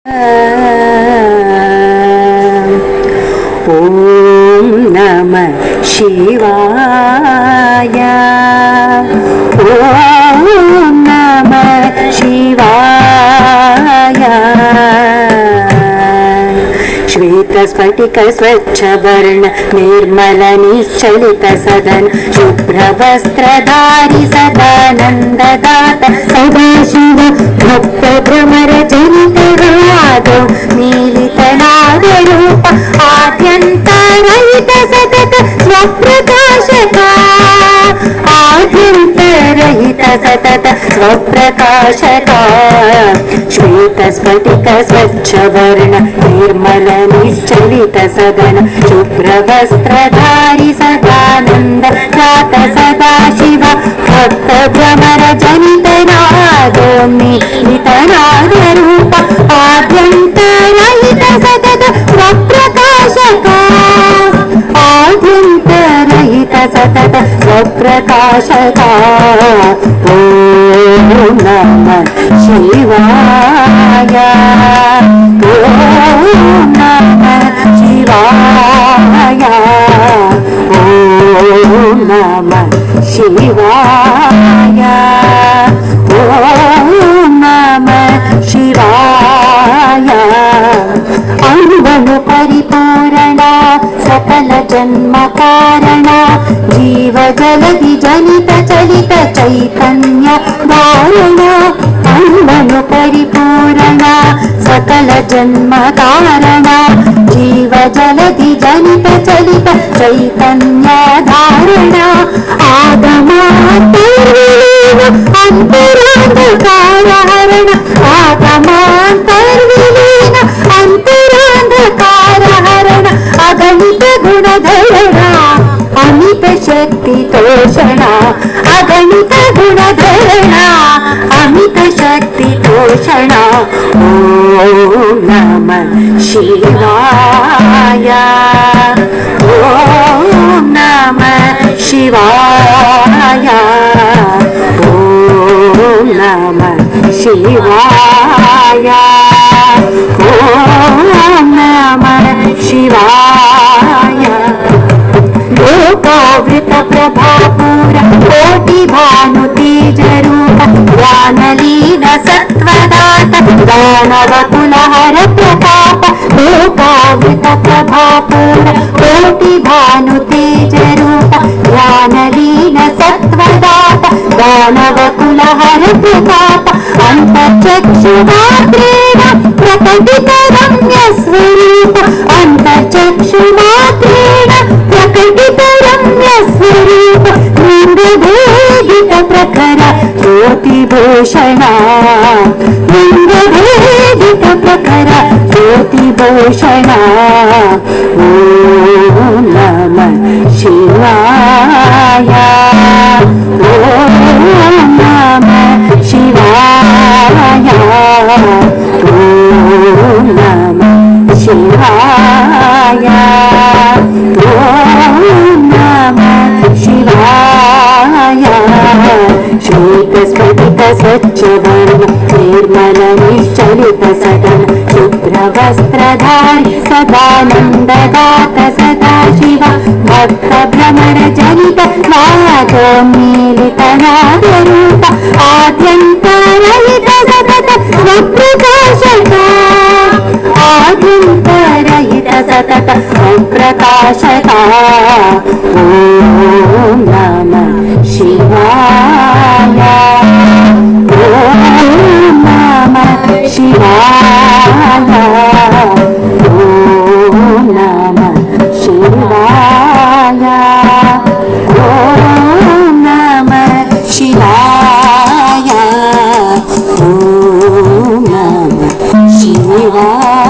ॐ नमः शिवाय। ॐ नमः शिवाय। श्वेतस्फटिक स्वच्छवर्ण निर्मल निश्चलित सदन शुभ्रवस्त्रधारी सदानन्ददाता सदाशिव भक्त भ्रमर जनितरादो मीलितनादरूप आद्यन्तरहित सतत स्वप्रकाशका आद्यन्तरहित सतत स्वप्रकाशका श्वेतस्फटिक स्वच्छवर्ण निर्मल निश्चलित सदन शुभ्रवस्त्रधारी सदानन्ददात सदाशिव भक्त भ्रमर जनितनादो मीलितनादरूप आद्यन्तरहित सतत स्वप्रकाशका आद्यन्तरहित सतत स्वप्रकाशका ॐ नमः शिवाय। ॐ नमः शिवाय। ॐ नमः शिवाय। ॐ नमः शिवाय। अणुवणु परिपूर्ण सकल जन्म कारण जीव जलधि जनित चलित चैतन्य धारण अणुवणु परिपूर्ण सकल जन्म कारण जीव जलधि जनित चलित चैतन्य धारण आगमान्तर्विलीन अन्तरान्धकार हरण आगमान्तर्विलीन अन्तरान्धकार हरण अगणित गुणधरण अमित शक्ति तोषण अगणित गुणधरण अमित शक्ति तोषण ॐ नमः शिवाय। ॐ नमः शिवाय। ॐ नमः शिवाय। ॐ नमः शिवाय। लोकावृत प्रभापूर कोटि भानु तेजरूप ज्ञानलीन सत्वदात दानव कुलहर प्रताप लोकावृत प्रभापूर कोटि भानु तेजरूप ज्ञानलीन सत्वदात दानव कुलहर प्रताप अन्तर्चक्षुमात्रेण प्रकटित रम्य स्वरूप अन्तर्चक्षुमात्रेण प्रकटित रम्य स्वरूप लिङ्गभेदित प्रखर ज्योतिभूषण लिङ्गभेदित प्रखर ज्योतिभूषण ॐ नमः शिवाय। ॐ नमः शिवाय। ॐ नमः शिवाय। ॐ नमः शिवाय। श्वेतस्फटिक स्वच्छवर्ण निर्मल निश्चलित सदन शुभ्रवस्त्रधारी सदानन्ददात सदाशिव भक्त भ्रमर जनित नादो मीलितनादरूप आद्यन्तरहित सतत स्वप्रकाशका आद्यन्तरहित सतत स्वप्रकाशका ॐ नमः शिवाय। ॐ नमः शिवाय। ॐ नमः शिवाय। ॐ नमः शिवाय। ॐ नमः शिवाय।